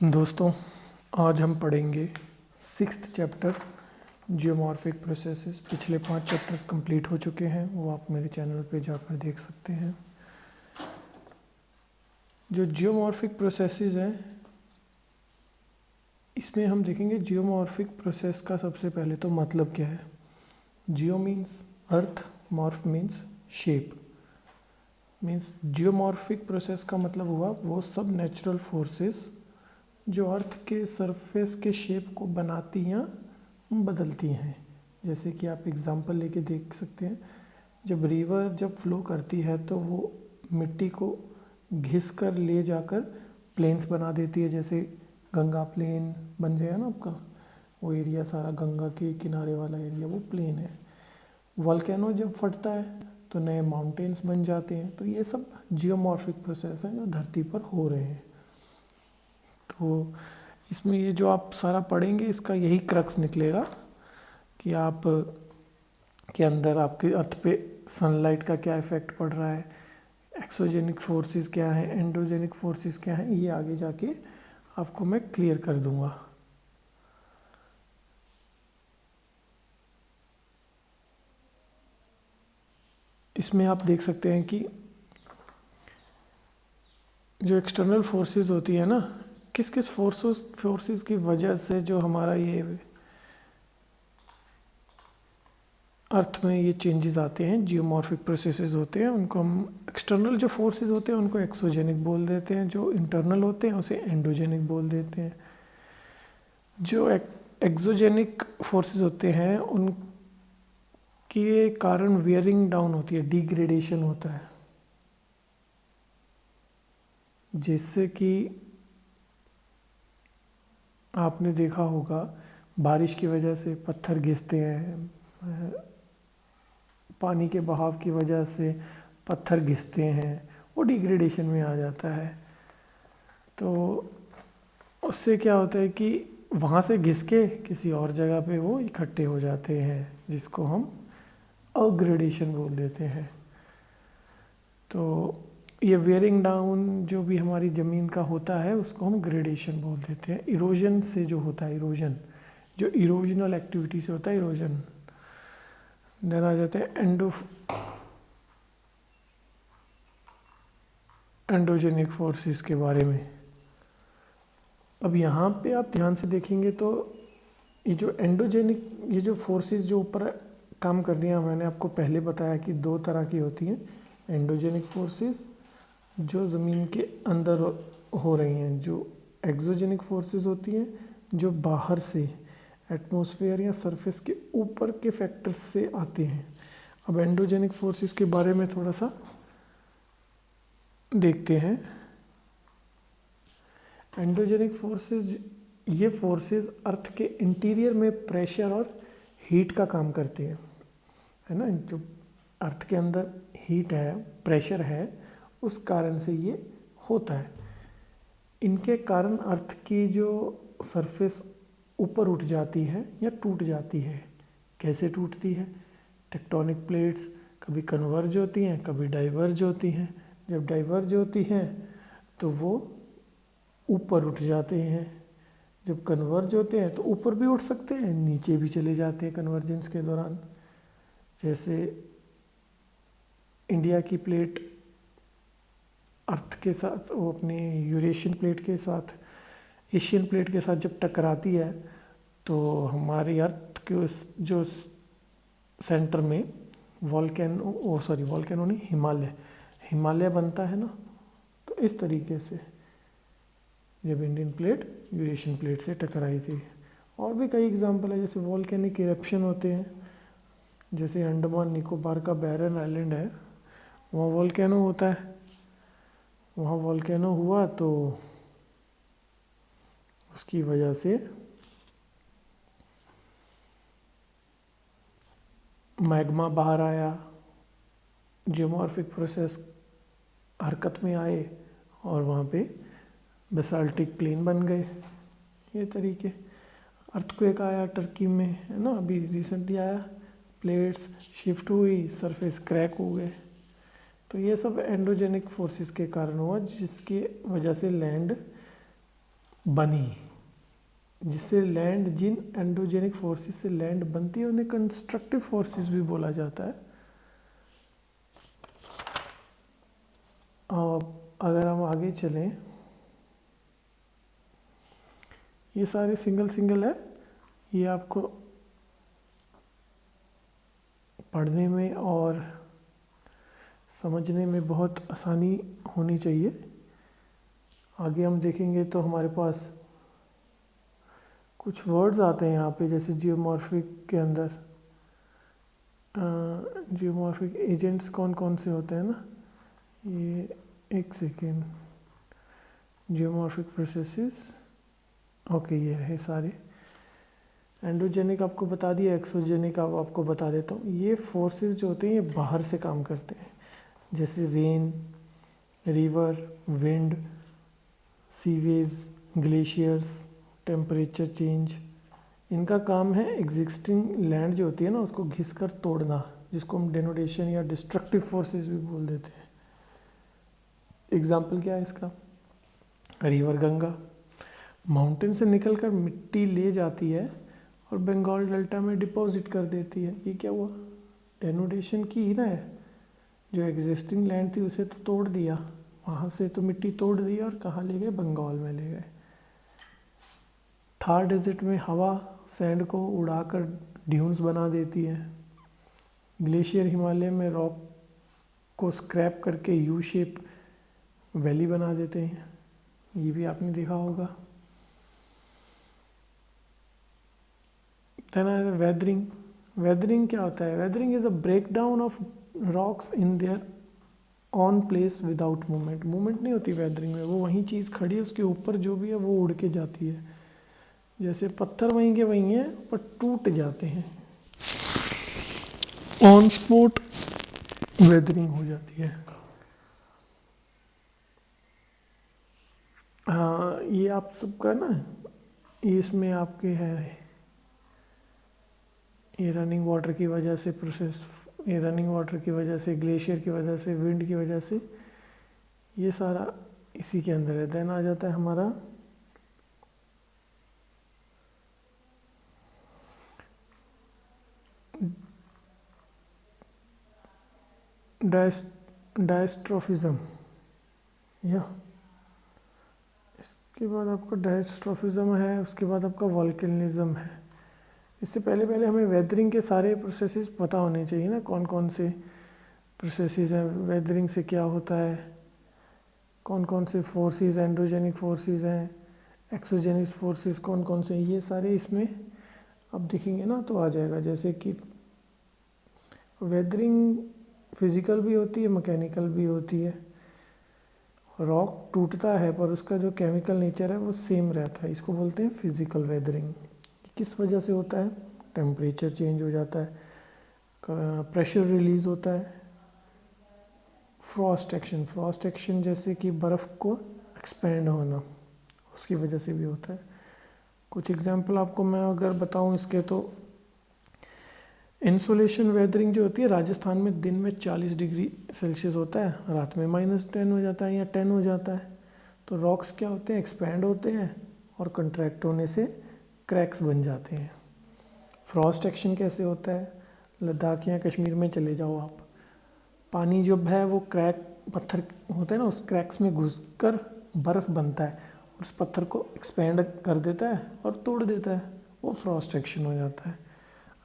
दोस्तों, आज हम पढ़ेंगे सिक्स्थ चैप्टर जियोमॉर्फिक प्रोसेसेस। पिछले 5 चैप्टर्स कंप्लीट हो चुके हैं, वो आप मेरे चैनल पे जाकर देख सकते हैं। जो जियोमॉर्फिक प्रोसेसेस हैं, इसमें हम देखेंगे जियोमॉर्फिक प्रोसेस का सबसे पहले तो मतलब क्या है। जियो means earth, morph means shape. Means geomorphic process का मतलब हुआ वो सब नेचुरल फोर्सेस जो अर्थ के सरफेस के शेप को बनाती या बदलती हैं। जैसे कि आप एग्जांपल लेके देख सकते हैं, जब रिवर जब फ्लो करती है तो वो मिट्टी को घिस कर ले जाकर प्लेन्स बना देती है। जैसे गंगा प्लेन बन जाए ना आपका, वो एरिया सारा गंगा के किनारे वाला एरिया वो प्लेन है। वॉल्केनो जब फटता है तो नए माउंटेन्स बन जाते हैं। तो ये सब जियोमॉर्फिक प्रोसेस हैं जो धरती पर हो रहे हैं। तो इसमें ये जो आप सारा पढ़ेंगे, इसका यही क्रक्स निकलेगा कि आप के अंदर आपके अर्थ पे सनलाइट का क्या इफ़ेक्ट पड़ रहा है, एक्सोजेनिक फोर्सेस क्या है, एंडोजेनिक फोर्सेस क्या है, ये आगे जाके आपको मैं क्लियर कर दूंगा। इसमें आप देख सकते हैं कि जो एक्सटर्नल फोर्सेस होती है ना, किस किस फोर्सेस की वजह से जो हमारा ये अर्थ में ये चेंजेस आते हैं, जियोमॉर्फिक प्रोसेसेस होते हैं, उनको हम एक्सटर्नल जो फोर्सेस होते हैं उनको एक्सोजेनिक बोल देते हैं, जो इंटरनल होते हैं उसे एंडोजेनिक बोल देते हैं। जो एक्सोजेनिक फोर्सेस होते हैं उनके कारण वियरिंग डाउन होती है, डिग्रेडेशन होता है। जिससे कि आपने देखा होगा बारिश की वजह से पत्थर घिसते हैं, पानी के बहाव की वजह से पत्थर घिसते हैं, वो डिग्रेडेशन में आ जाता है। तो उससे क्या होता है कि वहाँ से घिस के किसी और जगह पे वो इकट्ठे हो जाते हैं, जिसको हम अग्रेडेशन बोल देते हैं। तो ये वेयरिंग डाउन जो भी हमारी ज़मीन का होता है उसको हम ग्रेडेशन बोल देते हैं। इरोजन से जो होता है, इरोजन जो इरोजनल एक्टिविटी से होता है, इरोजन। देन आ जाते हैं एंडोजेनिक फोर्सेस के बारे में। अब यहाँ पे आप ध्यान से देखेंगे तो ये जो एंडोजेनिक, ये जो फोर्सेस जो ऊपर काम कर रही हैं, मैंने आपको पहले बताया कि 2 तरह की होती हैं। एंडोजेनिक फोर्सेस जो ज़मीन के अंदर हो रही हैं, जो एक्सोजेनिक फोर्सेस होती हैं जो बाहर से एटमॉस्फेयर या सरफेस के ऊपर के फैक्टर्स से आते हैं। अब एंडोजेनिक फोर्सेस के बारे में थोड़ा सा देखते हैं। एंडोजेनिक फोर्सेस, ये फोर्सेस अर्थ के इंटीरियर में प्रेशर और हीट का काम करते हैं, है ना। जो अर्थ के अंदर हीट है, प्रेशर है, उस कारण से ये होता है। इनके कारण अर्थ की जो सरफेस ऊपर उठ जाती है या टूट जाती है। कैसे टूटती है? टेक्टोनिक प्लेट्स कभी कन्वर्ज होती हैं, कभी डाइवर्ज होती हैं। जब डाइवर्ज होती हैं तो वो ऊपर उठ जाते हैं। जब कन्वर्ज होते हैं तो ऊपर भी उठ सकते हैं, नीचे भी चले जाते हैं कन्वर्जेंस के दौरान। जैसे इंडिया की प्लेट अर्थ के साथ, वो अपनी यूरेशियन प्लेट के साथ, एशियन प्लेट के साथ जब टकराती है तो हमारी अर्थ के जो सेंटर में वॉल्केनो नहीं, हिमालय बनता है ना। तो इस तरीके से जब इंडियन प्लेट यूरेशियन प्लेट से टकराई थी। और भी कई एग्जांपल है, जैसे वॉल्केनिक इरप्शन होते हैं। जैसे अंडमान निकोबार का बैरन आइलैंड है, वहाँ वॉल्केनो होता है। वहाँ वॉल्केनो हुआ तो उसकी वजह से मैग्मा बाहर आया, जियोमॉर्फिक प्रोसेस हरकत में आए और वहाँ पे बेसाल्टिक प्लेन बन गए। ये तरीके। अर्थक्वेक आया टर्की में, है ना, अभी रिसेंटली आया, प्लेट्स शिफ्ट हुई, सरफेस क्रैक हो गए। तो ये सब एंडोजेनिक फोर्सेस के कारण हुआ, जिसकी वजह से लैंड बनी, जिससे लैंड, जिन एंडोजेनिक फोर्सेस से लैंड बनती है उन्हें कंस्ट्रक्टिव फोर्सेस भी बोला जाता है। अब अगर हम आगे चलें, ये सारे सिंगल सिंगल है, ये आपको पढ़ने में और समझने में बहुत आसानी होनी चाहिए। आगे हम देखेंगे तो हमारे पास कुछ वर्ड्स आते हैं यहाँ पे, जैसे जियोमॉर्फिक के अंदर जियोमॉर्फिक एजेंट्स कौन कौन से होते हैं ना, ये एक सेकेंड, जियोमॉर्फिक प्रोसेसेस, ओके ये रहे सारे। एंडोजेनिक आपको बता दिया, एक्सोजेनिक आपको बता देता हूँ। ये फोर्सेस जो होते हैं ये बाहर से काम करते हैं, जैसे रेन, रिवर, विंड, सी वेव्स, ग्लेशियर्स, टेम्परेचर चेंज। इनका काम है एग्जिस्टिंग लैंड जो होती है ना उसको घिस कर तोड़ना, जिसको हम डेनोडेशन या डिस्ट्रक्टिव फोर्सेस भी बोल देते हैं। एग्जाम्पल क्या है इसका, रिवर गंगा माउंटेन से निकलकर मिट्टी ले जाती है और बंगाल डेल्टा में डिपॉजिट कर देती है। ये क्या हुआ, डेनोडेशन की ही ना है, जो एग्जिस्टिंग लैंड थी उसे तो तोड़ दिया, वहाँ से तो मिट्टी तोड़ दी और कहाँ ले गए, बंगाल में ले गए। थार डेजर्ट में हवा सैंड को उड़ाकर ड्यून्स बना देती है। ग्लेशियर हिमालय में रॉक को स्क्रैप करके यू शेप वैली बना देते हैं, ये भी आपने देखा होगा। वेदरिंग, वेदरिंग क्या होता है, weathering is a break down of rocks in their on place without movement. Movement नहीं होती वेदरिंग में, वो वहीं चीज़ खड़ी है, उसके ऊपर जो भी है वो उड़ के जाती है, जैसे पत्थर वहीं के वहीं हैं पर टूट जाते हैं, ऑन स्पॉट वेदरिंग हो जाती है। हाँ ये आप सबका ना, ये इसमें आपके है, ये रनिंग वाटर की वजह से प्रोसेस, ये रनिंग वाटर की वजह से, ग्लेशियर की वजह से, विंड की वजह से, ये सारा इसी के अंदर है। देन आ जाता है हमारा डायस्ट्रोफिज्म, या इसके बाद आपका डायस्ट्रोफिज्म है, उसके बाद आपका वोल्केनिज्म है। इससे पहले पहले हमें वेदरिंग के सारे प्रोसेसेस पता होने चाहिए ना, कौन कौन से प्रोसेसेस हैं, वेदरिंग से क्या होता है, कौन कौन से फोर्सेस, एंडोजेनिक फोर्सेस हैं, एक्सोजेनिक फोर्सेस कौन कौन से, ये सारे इसमें अब देखेंगे ना तो आ जाएगा। जैसे कि वेदरिंग फिजिकल भी होती है, मैकेनिकल भी होती है। रॉक टूटता है पर उसका जो केमिकल नेचर है वो सेम रहता है, इसको बोलते हैं फिजिकल वेदरिंग। किस वजह से होता है, टेम्परेचर चेंज हो जाता है, प्रेशर रिलीज होता है, फ्रॉस्ट एक्शन, फ्रॉस्ट एक्शन जैसे कि बर्फ़ को एक्सपेंड होना, उसकी वजह से भी होता है। कुछ एग्जांपल आपको मैं अगर बताऊं इसके, तो इंसोलेशन वेदरिंग जो होती है, राजस्थान में दिन में 40 डिग्री सेल्सियस होता है, रात में -10 हो जाता है या 10 हो जाता है। तो रॉक्स क्या होते हैं, एक्सपैंड होते हैं और कंट्रैक्ट होने से क्रैक्स बन जाते हैं। फ्रॉस्ट एक्शन कैसे होता है, लद्दाख या कश्मीर में चले जाओ आप, पानी जो है वो क्रैक पत्थर होते हैं ना, उस क्रैक्स में घुसकर बर्फ़ बनता है और उस पत्थर को एक्सपेंड कर देता है और तोड़ देता है, वो फ्रॉस्ट एक्शन हो जाता है।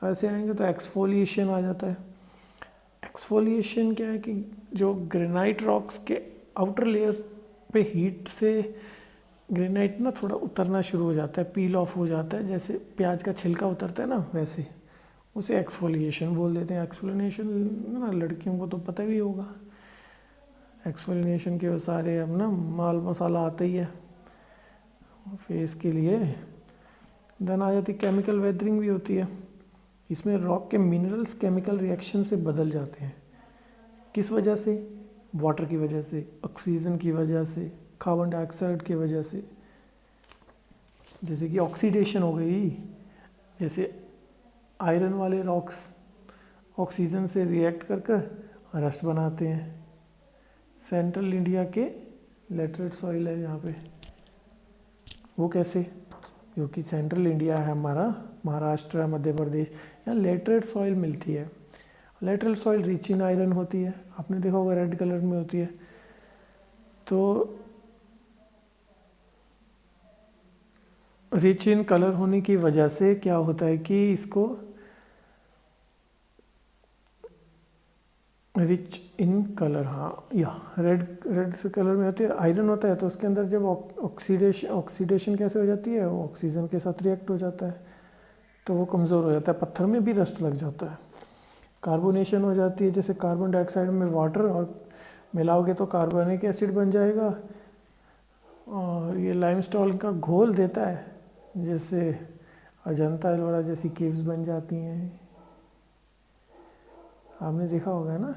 ऐसे आएंगे तो एक्सफोलिएशन आ जाता है। एक्सफोलिएशन क्या है कि जो ग्रेनाइट रॉक्स के आउटर लेयर्स पे हीट से ग्रेनाइट ना थोड़ा उतरना शुरू हो जाता है, पील ऑफ हो जाता है, जैसे प्याज का छिलका उतरता है ना, वैसे उसे एक्सफोलिएशन बोल देते हैं। एक्सफोलिएशन ना लड़कियों को तो पता भी होगा, एक्सफोलिएशन के सारे अब ना माल मसाला आता ही है फेस के लिए। देन आ जाती केमिकल वेदरिंग भी होती है, इसमें रॉक के मिनरल्स केमिकल रिएक्शन से बदल जाते हैं। किस वजह से, वाटर की वजह से, ऑक्सीजन की वजह से, कार्बन डाइऑक्साइड की वजह से, जैसे कि ऑक्सीडेशन हो गई, जैसे आयरन वाले रॉक्स ऑक्सीजन से रिएक्ट कर रस्ट बनाते हैं। सेंट्रल इंडिया के लेटरेट सॉइल है यहाँ पे, वो कैसे? क्योंकि सेंट्रल इंडिया है हमारा, महाराष्ट्र, मध्य प्रदेश, यहाँ लेटरेट सॉइल मिलती है। Lateral soil rich in iron होती है, आपने देखा होगा रेड कलर में होती है। तो रिच इन कलर होने की वजह से क्या होता है कि इसको रिच इन कलर, हाँ या रेड रेड से कलर में होती है, आयरन होता है। तो उसके अंदर जब ऑक्सीडेशन कैसे हो जाती है, वो ऑक्सीजन के साथ रिएक्ट हो जाता है, तो वो कमज़ोर हो जाता है, पत्थर में भी रस्ट लग जाता है। कार्बोनेशन हो जाती है, जैसे कार्बन डाइऑक्साइड में वाटर और मिलाओगे तो कार्बोनिक एसिड बन जाएगा, और ये लाइमस्टोन का घोल देता है, जैसे अजंता एलोरा जैसी केव्स बन जाती हैं, आपने देखा होगा ना।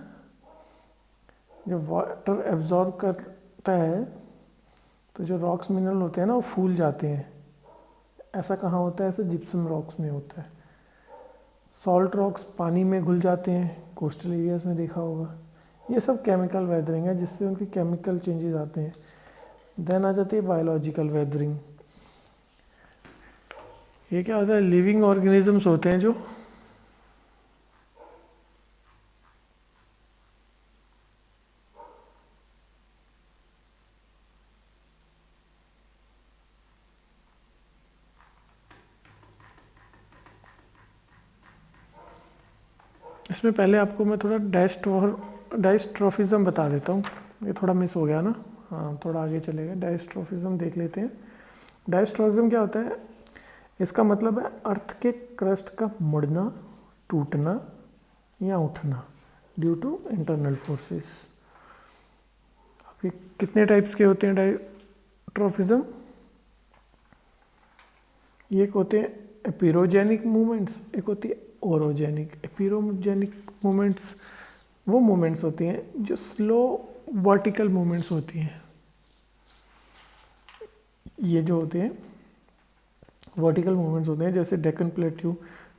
जब वाटर एब्जॉर्ब करता है तो जो रॉक्स मिनरल होते हैं ना वो फूल जाते हैं। ऐसा कहाँ होता है? ऐसा जिप्सम रॉक्स में होता है। सॉल्ट रॉक्स पानी में घुल जाते हैं, कोस्टल एरियाज में देखा होगा। ये सब केमिकल वेदरिंग है, जिससे उनके केमिकल चेंजेस आते हैं। देन आ जाती है बायोलॉजिकल वेदरिंग। ये क्या होता है? लिविंग ऑर्गेनिजम्स होते हैं जो इसमें पहले आपको मैं थोड़ा डायस्ट्रोफिज्म बता देता हूँ, ये थोड़ा मिस हो गया ना। हाँ, थोड़ा आगे चलेगा, डायस्ट्रोफिज्म देख लेते हैं। डायस्ट्रोफिज्म क्या होता है? इसका मतलब है अर्थ के क्रस्ट का मुड़ना, टूटना या उठना ड्यू टू इंटरनल फोर्सेस। अब ये कितने टाइप्स के होते हैं डायस्ट्रोफिज्म? एक होते हैं एपिरोजेनिक मूवमेंट्स, एक होती है ओरोजेनिक। एपिरोजेनिक मूवमेंट्स वो मूवमेंट्स होती हैं जो स्लो वर्टिकल मूवमेंट्स होती हैं। ये जो होते हैं वर्टिकल मूवमेंट्स होते हैं, जैसे डेक्कन प्लेट्यू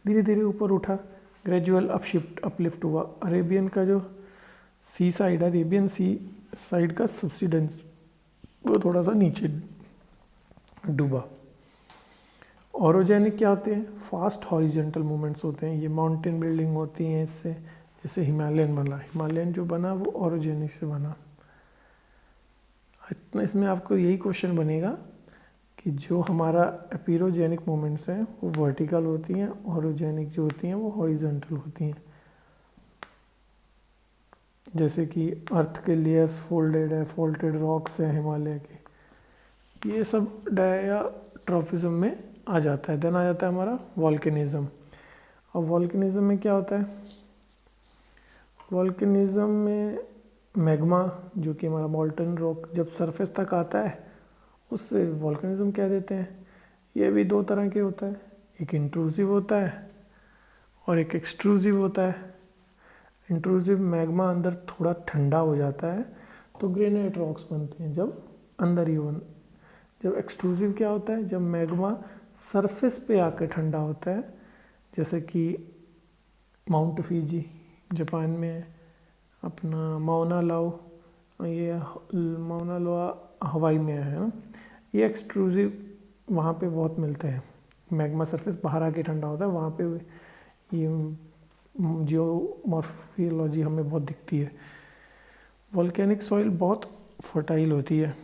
धीरे धीरे ऊपर उठा, ग्रेजुअल अपलिफ्ट हुआ। अरेबियन का जो सी साइड है, अरेबियन सी साइड का सब्सिडेंस वो थोड़ा सा नीचे डूबा। ओरोजेनिक क्या होते हैं? फास्ट हॉरिजेंटल मूवमेंट्स होते हैं। ये माउंटेन बिल्डिंग होती हैं इससे, जैसे हिमालयन बना, हिमालयन जो बना वो ओरोजेनिक से बना। इतना इसमें आपको यही क्वेश्चन बनेगा कि जो हमारा एपिरोजेनिक मूवमेंट्स हैं वो वर्टिकल होती हैं, ओरोजेनिक जो होती हैं वो हॉरिजेंटल होती हैं। जैसे कि अर्थ के लेयर्स फोल्डेड है, फोल्डेड रॉक्स हैं हिमालय के, ये सब डायस्ट्रोफिज्म में आ जाता है। देन आ जाता है हमारा वॉल्केनिज्म। और वॉल्केनिज्म में क्या होता है? वॉल्केनिज्म में मैग्मा, जो कि हमारा मॉल्टन रॉक जब सरफेस तक आता है उससे वॉल्केनिज्म कह देते हैं। ये भी दो तरह के होता है, एक इंट्रूसिव होता है और एक एक्सट्रूसिव होता है। इंट्रूसिव मैग्मा अंदर थोड़ा ठंडा हो जाता है तो ग्रेनाइट रॉक्स बनते हैं जब अंदर ही जब एक्सट्रूसिव क्या होता है? जब मैग्मा सरफेस पे आकर ठंडा होता है, जैसे कि माउंट फीजी जापान में है, अपना माउना लाओ, ये माउना लोआ हवाई में है ना। ये एक्सट्रूसिव वहाँ पे बहुत मिलते हैं। मैग्मा सरफेस बाहर आके ठंडा होता है, वहाँ पे ये जियोमॉर्फोलॉजी हमें बहुत दिखती है। वोल्केनिक सॉइल बहुत फर्टाइल होती है।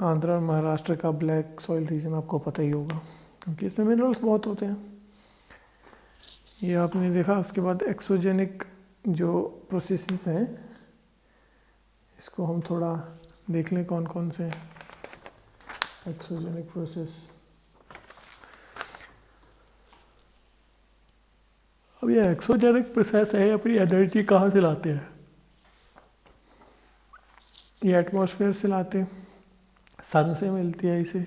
आंध्र और महाराष्ट्र का ब्लैक सॉइल रीजन आपको पता ही होगा, क्योंकि इसमें मिनरल्स बहुत होते हैं। ये आपने देखा। उसके बाद एक्सोजेनिक जो प्रोसेसेस हैं, इसको हम थोड़ा देख लें कौन कौन से एक्सोजेनिक प्रोसेस। अब ये एक्सोजेनिक प्रोसेस है, अपनी एनर्जी कहाँ से लाते हैं? ये एटमॉस्फेयर से लाते हैं, सन से मिलती है इसे,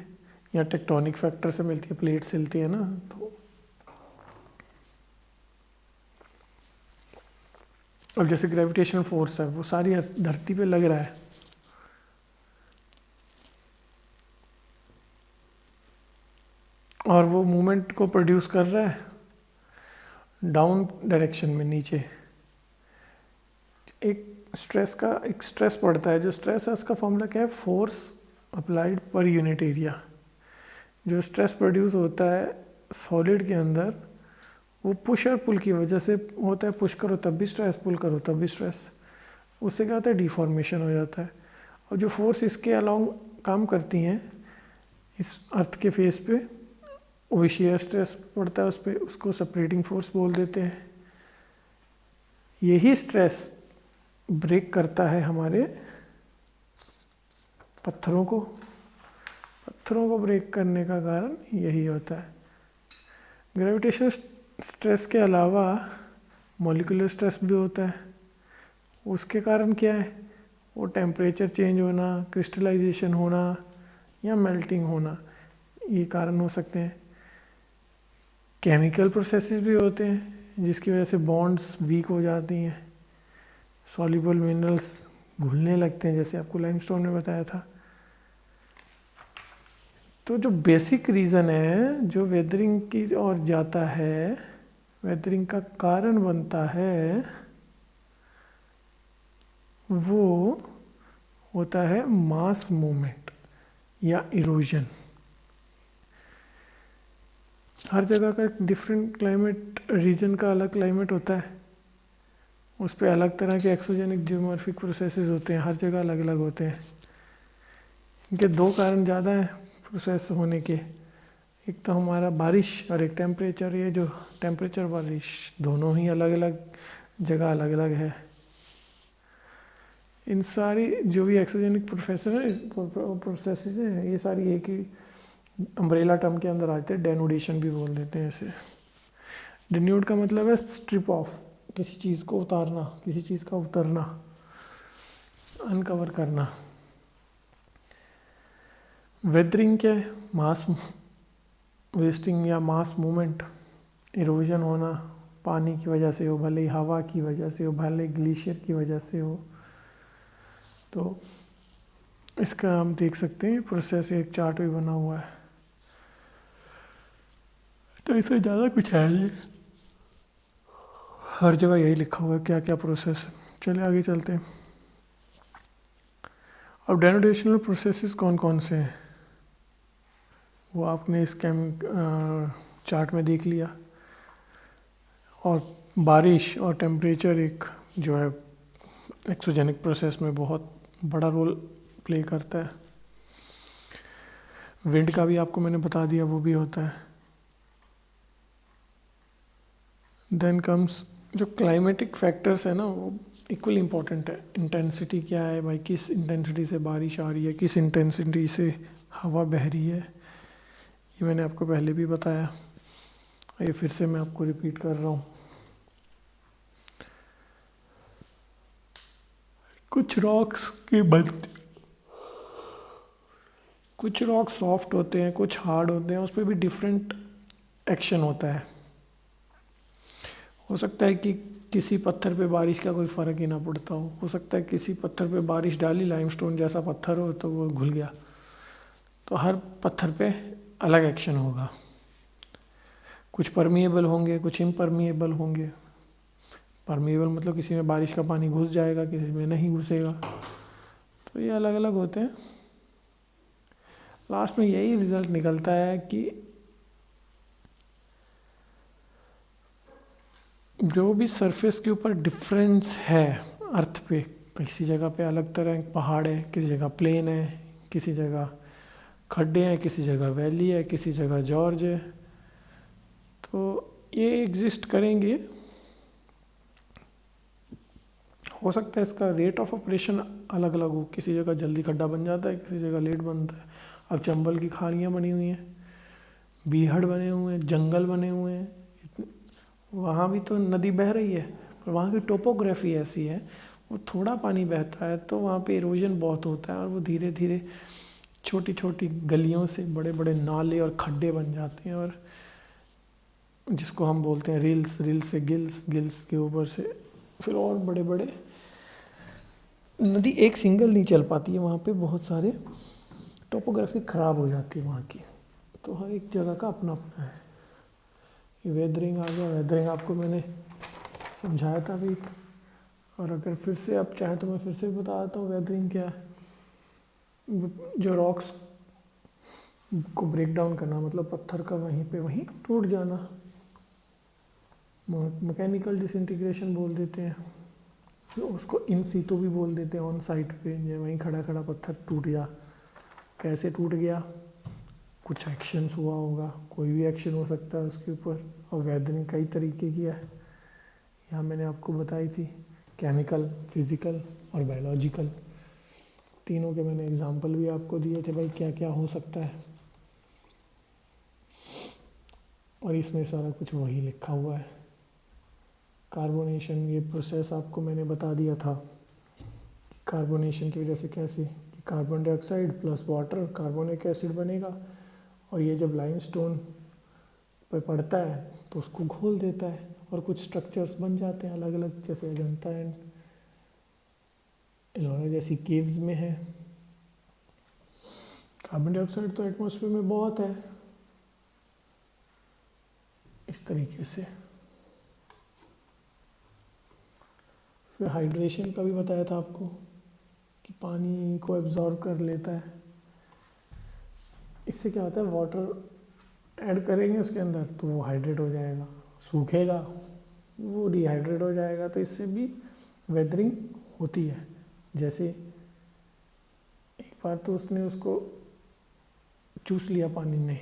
या टेक्टोनिक फैक्टर से मिलती है, प्लेट से मिलती है ना। तो अब जैसे ग्रेविटेशनल फोर्स है वो सारी धरती पे लग रहा है, और वो मूवमेंट को प्रोड्यूस कर रहा है डाउन डायरेक्शन में, नीचे। एक स्ट्रेस पड़ता है, जो स्ट्रेस है उसका फॉर्मूला क्या है? Force applied per unit area. जो स्ट्रेस प्रोड्यूस होता है सॉलिड के अंदर, वो पुश और पुल की वजह से होता है। पुश करो तब भी स्ट्रेस, पुल करो तब भी स्ट्रेस। उससे क्या होता है, डिफॉर्मेशन हो जाता है। और जो फोर्स इसके अलाउंग काम करती हैं इस अर्थ के फेस पे, वो शेयर स्ट्रेस पड़ता है उस पर, उसको सेपरेटिंग फोर्स बोल देते हैं। यही स्ट्रेस ब्रेक करता है हमारे पत्थरों को। पत्थरों को ब्रेक करने का कारण यही होता है। ग्रेविटेशनल स्ट्रेस के अलावा मॉलिक्यूलर स्ट्रेस भी होता है। उसके कारण क्या है, वो टेम्परेचर चेंज होना, क्रिस्टलाइजेशन होना या मेल्टिंग होना, ये कारण हो सकते हैं। केमिकल प्रोसेसेस भी होते हैं जिसकी वजह से बॉन्ड्स वीक हो जाती हैं, सॉल्युबल मिनरल्स घुलने लगते हैं, जैसे आपको लाइमस्टोन में बताया था। तो जो बेसिक रीज़न है जो वेदरिंग की ओर जाता है, वेदरिंग का कारण बनता है, वो होता है मास मूवमेंट या इरोजन। हर जगह का डिफरेंट क्लाइमेट, रीजन का अलग क्लाइमेट होता है, उस पर अलग तरह के एक्सोजेनिक जियोमॉर्फिक प्रोसेसेस होते हैं, हर जगह अलग अलग होते हैं। इनके दो कारण ज़्यादा हैं प्रोसेस होने के, एक तो हमारा बारिश और एक टेम्परेचर। ये जो टेम्परेचर बारिश दोनों ही अलग अलग जगह अलग अलग है। इन सारी जो भी एक्सोजेनिक प्रोसेसेस हैं, ये सारी एक ही अम्ब्रेला टर्म के अंदर आते हैं, डेनुडेशन भी बोल देते हैं इसे। डिन्यूड का मतलब है स्ट्रिप ऑफ, किसी चीज़ को उतारना, किसी चीज़ का उतरना, अनकवर करना। वेदरिंग क्या है, मास वेस्टिंग या मास मूवमेंट, इरोजन होना पानी की वजह से हो, भले ही हवा की वजह से हो, भले ग्लेशियर की वजह से हो। तो इसका हम देख सकते हैं प्रोसेस, एक चार्ट भी बना हुआ है। तो इससे ज़्यादा कुछ है नहीं, हर जगह यही लिखा हुआ है क्या क्या प्रोसेस है। चलिए आगे चलते हैं। अब डेनोटेशनल प्रोसेसेस कौन कौन से हैं वो आपने इस चार्ट में देख लिया। और बारिश और टेम्परेचर एक जो है एक्सोजेनिक प्रोसेस में बहुत बड़ा रोल प्ले करता है। विंड का भी आपको मैंने बता दिया, वो भी होता है। देन कम्स जो क्लाइमेटिक फैक्टर्स है ना, वो इक्वली इम्पोर्टेंट है। इंटेंसिटी क्या है भाई, किस इंटेंसिटी से बारिश आ रही है, किस इंटेंसिटी से हवा बह रही है, ये मैंने आपको पहले भी बताया, ये फिर से मैं आपको रिपीट कर रहा हूँ। कुछ रॉक्स के बनते, कुछ रॉक सॉफ्ट होते हैं, कुछ हार्ड होते हैं, उस पर भी डिफरेंट एक्शन होता है। हो सकता है कि किसी पत्थर पे बारिश का कोई फ़र्क ही ना पड़ता हो सकता है किसी पत्थर पे बारिश डाली, लाइमस्टोन जैसा पत्थर हो तो वो घुल गया। तो हर पत्थर पे अलग एक्शन होगा, कुछ परमिएबल होंगे, कुछ इम्परमिएबल होंगे। परमिएबल मतलब किसी में बारिश का पानी घुस जाएगा, किसी में नहीं घुसेगा, तो ये अलग अलग होते हैं। लास्ट में यही रिजल्ट निकलता है कि जो भी सरफेस के ऊपर डिफरेंस है अर्थ पे, किसी जगह पे अलग तरह पहाड़ है, किसी जगह प्लेन है, किसी जगह खड्डे हैं, किसी जगह वैली है, किसी जगह जॉर्ज है, तो ये एग्जिस्ट करेंगे। हो सकता है इसका रेट ऑफ ऑपरेशन अलग अलग हो, किसी जगह जल्दी खड्डा बन जाता है, किसी जगह लेट बनता है। अब चंबल की खाड़ियाँ बनी हुई हैं, बीहड़ बने हुए हैं, जंगल बने हुए हैं, वहाँ भी तो नदी बह रही है, पर वहाँ की टोपोग्राफी ऐसी है, वो थोड़ा पानी बहता है तो वहाँ पे इरोजन बहुत होता है, और वो धीरे धीरे छोटी छोटी गलियों से बड़े बड़े नाले और खड्डे बन जाते हैं, और जिसको हम बोलते हैं रिल्स, रिल्स से गिल्स, गिल्स के ऊपर से फिर और बड़े बड़े। नदी एक सिंगल नहीं चल पाती है, वहाँ पे बहुत सारे टोपोग्राफी ख़राब हो जाती है वहाँ की। तो हर एक जगह का अपना अपना है। ये वेदरिंग आ गया, वेदरिंग आपको मैंने समझाया था अभी, और अगर फिर से आप चाहें तो मैं फिर से बता देता हूँ वेदरिंग क्या है। जो रॉक्स को ब्रेक डाउन करना मतलब पत्थर का वहीं पे वहीं टूट जाना, मैकेनिकल डिसइंटीग्रेशन बोल देते हैं। तो उसको इन सीतो भी बोल देते हैं, ऑन साइट पे वहीं खड़ा खड़ा पत्थर टूट गया। कैसे टूट गया? कुछ एक्शंस हुआ होगा, कोई भी एक्शन हो सकता है उसके ऊपर। और वेदरिंग कई तरीके की है, यहाँ मैंने आपको बताई थी, केमिकल, फिजिकल और बायोलॉजिकल। तीनों के मैंने एग्जांपल भी आपको दिए थे भाई क्या क्या हो सकता है। और इसमें सारा कुछ वही लिखा हुआ है। कार्बोनेशन, ये प्रोसेस आपको मैंने बता दिया था कि कार्बोनेशन की वजह से कैसे कि carbon dioxide plus water carbonic acid बनेगा, और ये जब लाइमस्टोन पे पड़ता है तो उसको घोल देता है और कुछ स्ट्रक्चर्स बन जाते हैं अलग अलग, जैसे अजंता एंड एलोरा जैसी केव्स में है। कार्बन डाइऑक्साइड तो एटमॉस्फेयर में बहुत है। इस तरीके से फिर हाइड्रेशन का भी बताया था आपको कि पानी को एब्जॉर्ब कर लेता है। इससे क्या होता है, वाटर ऐड करेंगे उसके अंदर तो वो हाइड्रेट हो जाएगा, सूखेगा वो डिहाइड्रेट हो जाएगा। तो इससे भी वेदरिंग होती है। जैसे एक बार तो उसने उसको चूस लिया पानी ने,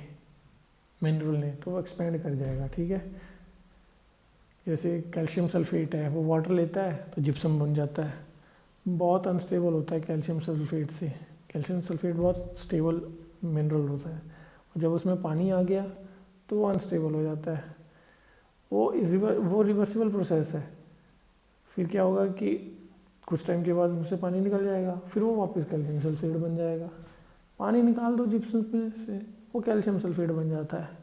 मिनरल ने, तो वो एक्सपेंड कर जाएगा, ठीक है। जैसे कैल्शियम सल्फेट है, वो वाटर लेता है तो जिप्सम बन जाता है। बहुत अनस्टेबल होता है कैल्शियम सल्फेट से। कैल्शियम सल्फेट बहुत स्टेबल मिनरल होता है, और जब उसमें पानी आ गया तो वो अनस्टेबल हो जाता है। वो रिवर्सिबल प्रोसेस है। फिर क्या होगा कि कुछ टाइम के बाद उससे पानी निकल जाएगा, फिर वो वापस कैल्शियम सल्फेट बन जाएगा। पानी निकाल दो जिप्सम में से, वो कैल्शियम सल्फेट बन जाता है।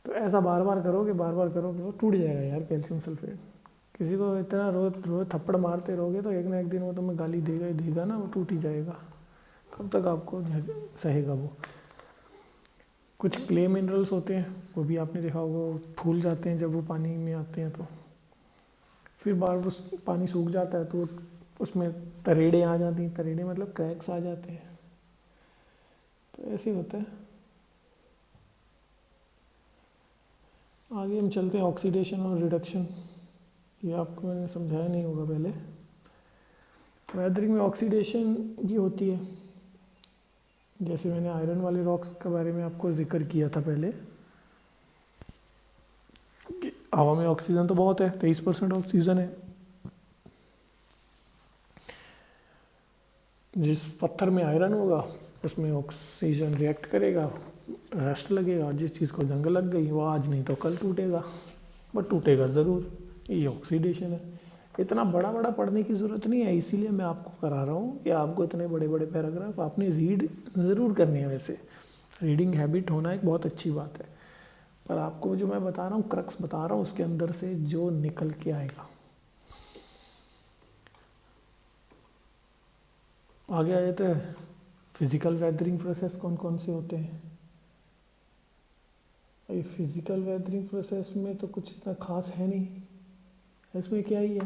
तो ऐसा बार बार करोगे वो टूट जाएगा यार कैल्शियम सल्फेट। किसी को इतना रोज रोज थप्पड़ मारते रहोगे तो एक ना एक दिन वो तुम्हें गाली देगा ही देगा ना, वो टूट ही जाएगा। कब तक आपको सहेगा वो। कुछ क्ले मिनरल्स होते हैं, वो भी आपने देखा होगा, फूल जाते हैं जब वो पानी में आते हैं। तो फिर बार वो पानी सूख जाता है तो उसमें तरेड़े आ जाती हैं। तरेड़े मतलब क्रैक्स आ जाते हैं। तो ऐसे ही होता है। आगे हम चलते हैं ऑक्सीडेशन और रिडक्शन। ये आपको मैंने समझाया नहीं होगा पहले। वेदरिंग में ऑक्सीडेशन ये होती है, जैसे मैंने आयरन वाले रॉक्स के बारे में आपको जिक्र किया था पहले कि हवा में ऑक्सीजन तो बहुत है, 23% ऑक्सीजन है। जिस पत्थर में आयरन होगा उसमें ऑक्सीजन रिएक्ट करेगा, रस्ट लगेगा, और जिस चीज़ को जंग लग गई वो आज नहीं तो कल टूटेगा, बट टूटेगा ज़रूर। ये ऑक्सीडेशन है। इतना बड़ा बड़ा पढ़ने की ज़रूरत नहीं है, इसीलिए मैं आपको करा रहा हूँ कि आपको इतने बड़े बड़े पैराग्राफ आपने रीड ज़रूर करने हैं। वैसे रीडिंग हैबिट होना एक बहुत अच्छी बात है, पर आपको जो मैं बता रहा हूँ, क्रक्स बता रहा हूँ, उसके अंदर से जो निकल के आएगा। आगे आ जाते हैं फिजिकल वेदरिंग प्रोसेस कौन कौन से होते हैं। ये फिजिकल वेदरिंग प्रोसेस में तो कुछ इतना खास है नहीं। इसमें क्या ही है,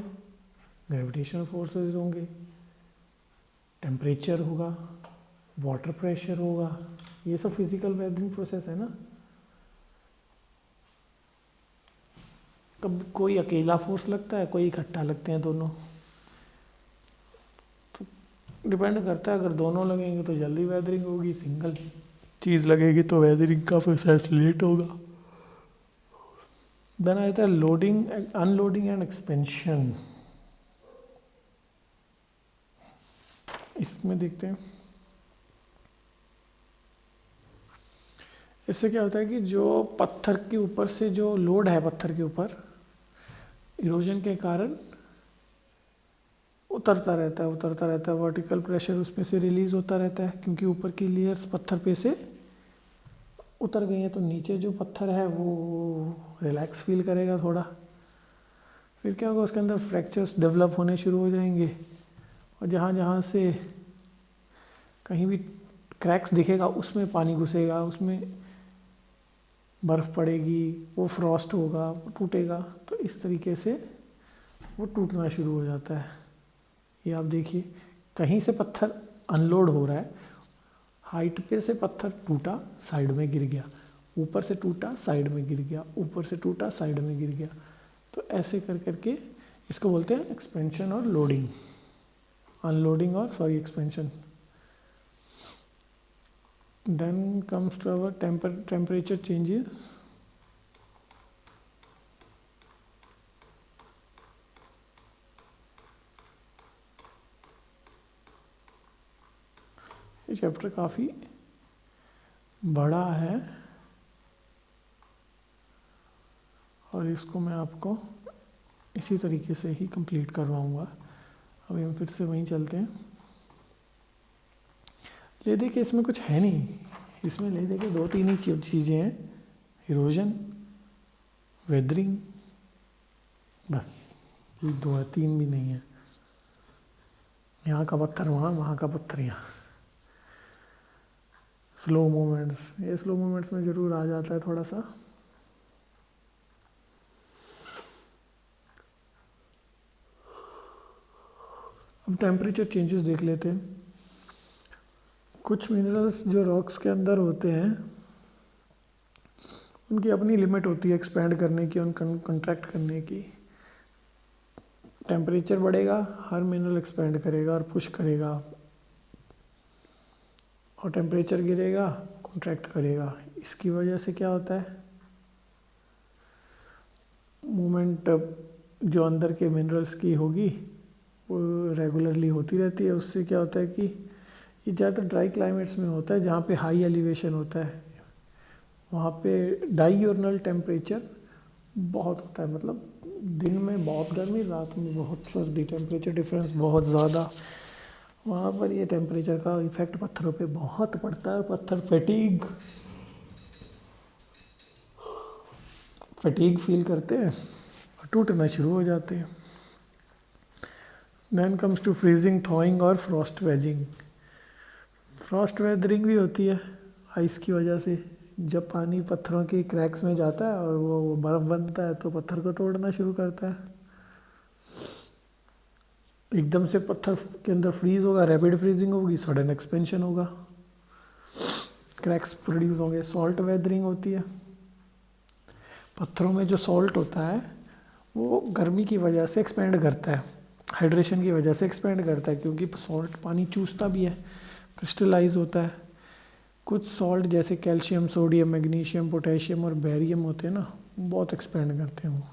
ग्रेविटेशनल फोर्सेस होंगे, टेम्परेचर होगा, वाटर प्रेशर होगा, ये सब फिजिकल वेदरिंग प्रोसेस है ना। कब कोई अकेला फोर्स लगता है, कोई इकट्ठा लगते हैं दोनों, तो डिपेंड करता है। अगर दोनों लगेंगे तो जल्दी वेदरिंग होगी, सिंगल चीज़ लगेगी तो वेदरिंग का प्रोसेस लेट होगा। देन आता है लोडिंग, अनलोडिंग एंड एक्सपेंशन। इसमें देखते हैं इससे क्या होता है कि जो पत्थर के ऊपर से जो लोड है, पत्थर के ऊपर इरोजन के कारण उतरता रहता है, वर्टिकल प्रेशर उसमें से रिलीज होता रहता है, क्योंकि ऊपर की लेयर्स पत्थर पे से उतर गई हैं, तो नीचे जो पत्थर है वो रिलैक्स फील करेगा थोड़ा। फिर क्या होगा, उसके अंदर फ्रैक्चर्स डेवलप होने शुरू हो जाएंगे, और जहाँ जहाँ से कहीं भी क्रैक्स दिखेगा उसमें पानी घुसेगा, उसमें बर्फ़ पड़ेगी, वो फ्रॉस्ट होगा, वो टूटेगा। तो इस तरीके से वो टूटना शुरू हो जाता है। ये आप देखिए, कहीं से पत्थर अनलोड हो रहा है, हाइट पे से पत्थर टूटा, साइड में गिर गया, ऊपर से टूटा, साइड में गिर गया, ऊपर से टूटा, साइड में गिर गया। तो ऐसे कर करके इसको बोलते हैं एक्सपेंशन और लोडिंग, अनलोडिंग और sorry expansion. Then comes to our temperature changes. ये चैप्टर काफ़ी बड़ा है और इसको मैं आपको इसी तरीके से ही कंप्लीट करवाऊँगा। अभी हम फिर से वहीं चलते हैं। ले दे के इसमें कुछ है नहीं, इसमें ले दे के 2-3 ही चीज़ें हैं, इरोजन, वेदरिंग, बस ये 2 है, 3 भी नहीं है। यहाँ का पत्थर वहाँ, वहाँ का पत्थर यहाँ। स्लो मूवमेंट्स, ये स्लो मूवमेंट्स में ज़रूर आ जाता है थोड़ा सा। अब टेम्परेचर चेंजेस देख लेते हैं। कुछ मिनरल्स जो रॉक्स के अंदर होते हैं उनकी अपनी लिमिट होती है एक्सपैंड करने की, कंट्रैक्ट करने की। टेम्परेचर बढ़ेगा, हर मिनरल एक्सपैंड करेगा और पुश करेगा, और टेम्परेचर गिरेगा, कॉन्ट्रैक्ट करेगा। इसकी वजह से क्या होता है, मूवमेंट जो अंदर के मिनरल्स की होगी वो रेगुलरली होती रहती है। उससे क्या होता है कि ये ज़्यादातर ड्राई क्लाइमेट्स में होता है, जहाँ पे हाई एलिवेशन होता है, वहाँ पे डायurnal टेम्परेचर बहुत होता है। मतलब दिन में बहुत गर्मी, रात में बहुत सर्दी, टेम्परेचर डिफरेंस बहुत ज़्यादा। वहाँ पर ये टेम्परेचर का इफेक्ट पत्थरों पे बहुत पड़ता है। पत्थर फटीग फील करते हैं और टूटना शुरू हो जाते हैं। Then comes to freezing, thawing और फ्रॉस्ट वेजिंग। फ्रॉस्ट वेदरिंग भी होती है आइस की वजह से। जब पानी पत्थरों के क्रैक्स में जाता है और वो बर्फ़ बनता है तो पत्थर को तोड़ना शुरू करता है। एकदम से पत्थर के अंदर फ्रीज होगा, रैपिड फ्रीजिंग होगी, सडन एक्सपेंशन होगा, क्रैक्स प्रोड्यूस होंगे। सॉल्ट वेदरिंग होती है। पत्थरों में जो सॉल्ट होता है वो गर्मी की वजह से एक्सपेंड करता है, हाइड्रेशन की वजह से एक्सपेंड करता है, क्योंकि सॉल्ट पानी चूसता भी है, क्रिस्टलाइज होता है। कुछ सॉल्ट जैसे कैल्शियम, सोडियम, मैग्नीशियम, पोटेशियम और बेरियम होते हैं ना, बहुत एक्सपेंड करते हैं वो।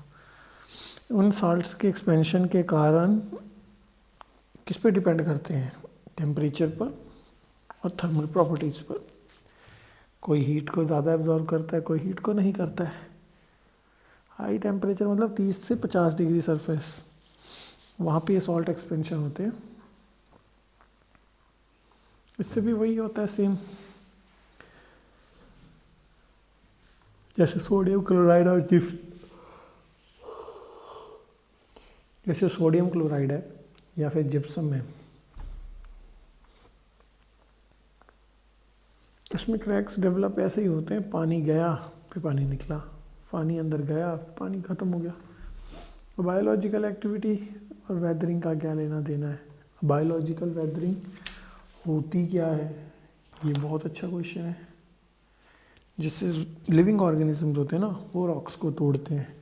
उन सॉल्ट्स के एक्सपेंशन के कारण किस पे डिपेंड करते हैं, टेम्परेचर पर और थर्मल प्रॉपर्टीज़ पर। कोई हीट को ज़्यादा एब्जॉर्ब करता है, कोई हीट को नहीं करता है। हाई टेम्परेचर मतलब 30 से 50 डिग्री सरफेस, वहाँ पे ये सॉल्ट एक्सपेंशन होते हैं। इससे भी वही होता है सेम, जैसे सोडियम क्लोराइड और जैसे सोडियम क्लोराइड है या फिर जिप्सम है, इसमें क्रैक्स डेवलप ऐसे ही होते हैं। पानी गया फिर पानी निकला, पानी अंदर गया, पानी ख़त्म हो गया। बायोलॉजिकल एक्टिविटी और वेदरिंग का क्या लेना देना है। बायोलॉजिकल वेदरिंग होती क्या है, ये बहुत अच्छा क्वेश्चन है। जिससे लिविंग ऑर्गेनिजम्स होते हैं ना, वो रॉक्स को तोड़ते हैं।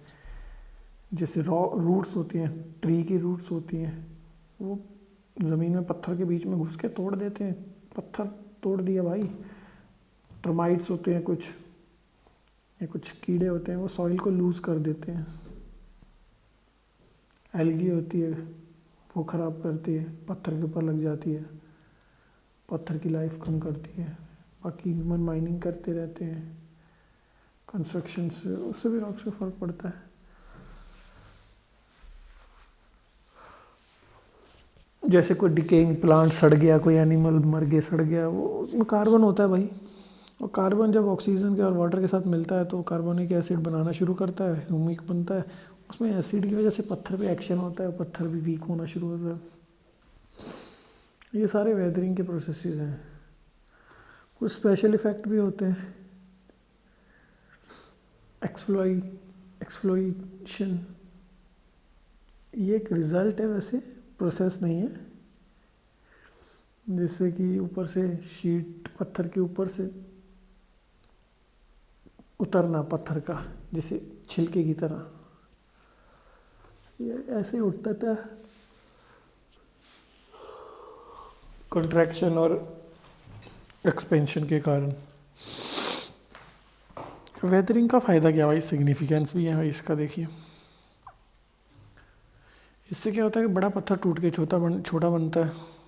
जैसे रूट्स होती हैं, ट्री की रूट्स होती हैं, वो ज़मीन में पत्थर के बीच में घुस के तोड़ देते हैं। पत्थर तोड़ दिया भाई। टर्माइट्स होते हैं कुछ, या कुछ कीड़े होते हैं, वो सॉइल को लूज़ कर देते हैं। एल्गी होती है, वो ख़राब करती है, पत्थर के ऊपर लग जाती है, पत्थर की लाइफ कम करती है। बाकी ह्यूमन माइनिंग करते रहते हैं, कंस्ट्रक्शन से, उससे भी रॉक्स पे फ़र्क पड़ता है। जैसे कोई डिकेइंग प्लांट सड़ गया, कोई एनिमल मर गया, सड़ गया, वो उसमें कार्बन होता है भाई। और कार्बन जब ऑक्सीजन के और वाटर के साथ मिलता है तो कार्बोनिक एसिड बनाना शुरू करता है, ह्यूमिक बनता है। उसमें एसिड की वजह से पत्थर पे एक्शन होता है, पत्थर भी वीक होना शुरू होता है। ये सारे वेदरिंग के प्रोसेसेस हैं। कुछ स्पेशल इफ़ेक्ट भी होते हैं। एक्सफ्लोइशन, ये एक रिज़ल्ट है, वैसे प्रोसेस नहीं है। जिससे कि ऊपर से शीट पत्थर के ऊपर से उतरना पत्थर का, जैसे छिलके की तरह, ये ऐसे ही उठता था कंट्रैक्शन और एक्सपेंशन के कारण। वेदरिंग का फ़ायदा क्या भाई, सिग्निफिकेंस भी है भाई इसका। देखिए इससे क्या होता है कि बड़ा पत्थर टूट के छोटा बनता है।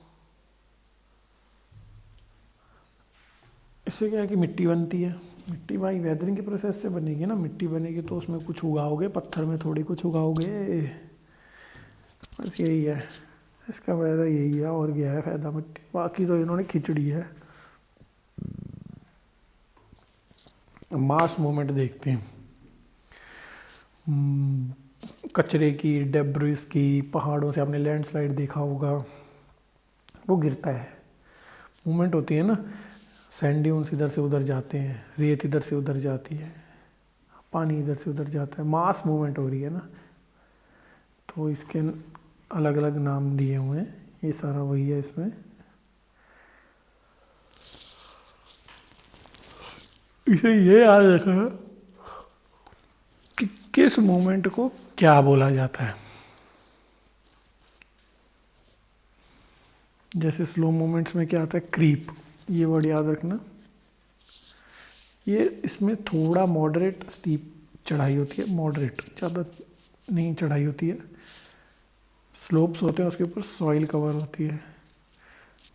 इससे क्या है कि मिट्टी बनती है। मिट्टी भाई वेदरिंग के प्रोसेस से बनेगी ना, मिट्टी बनेगी तो उसमें कुछ उगाओगे, पत्थर में थोड़ी कुछ उगाओगे। बस यही है इसका फ़ायदा, यही है और क्या है फ़ायदा। मिट्टी बाकी तो इन्होंने खिचड़ी है। मास मूवमेंट देखते हैं, कचरे की, डेब्रिस की, पहाड़ों से आपने लैंडस्लाइड देखा होगा, वो गिरता है, मूवमेंट होती है ना। सैंड ड्यून्स इधर से उधर जाते हैं, रेत इधर से उधर जाती है, पानी इधर से उधर जाता है, मास मूवमेंट हो रही है ना। तो इसके अलग अलग नाम दिए हुए हैं, ये सारा वही है इसमें। इसे ये याद रखना कि किस मूवमेंट को क्या बोला जाता है। जैसे स्लो मूवमेंट्स में क्या आता है, क्रीप, ये वर्ड याद रखना। ये इसमें थोड़ा मॉडरेट स्टीप चढ़ाई होती है, मॉडरेट, ज़्यादा नहीं चढ़ाई होती है। स्लोप्स होते हैं, उसके ऊपर सॉइल कवर होती है।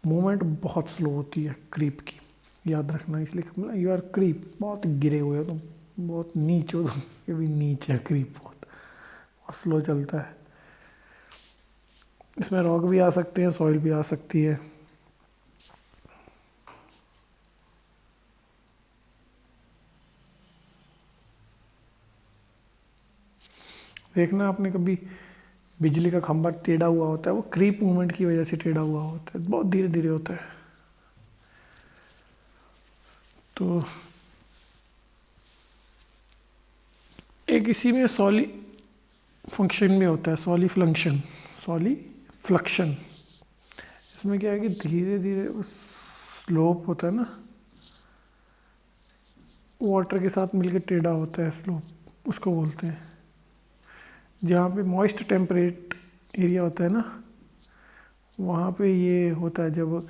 मूवमेंट बहुत स्लो होती है क्रीप की, याद रखना। इसलिए यू आर क्रीप, बहुत गिरे हुए हो तुम, बहुत नीच हो तुम। ये भी नीच है क्रीप, बहुत स्लो चलता है। इसमें रॉक भी आ सकते हैं, सॉइल भी आ सकती है। देखना आपने कभी बिजली का खंभा टेढ़ा हुआ होता है, वो क्रीप मूवमेंट की वजह से टेढ़ा हुआ होता है, बहुत धीरे धीरे होता है। तो एक इसी में सॉली फंक्शन में होता है, सॉली फ्लंक्शन, सॉली फ्लक्शन। इसमें क्या है कि धीरे धीरे उस स्लोप होता है ना, वाटर के साथ मिलकर टेढ़ा होता है स्लोप, उसको बोलते हैं। जहाँ पे मॉइस्ट टेम्परेट एरिया होता है ना, वहाँ पे ये होता है जब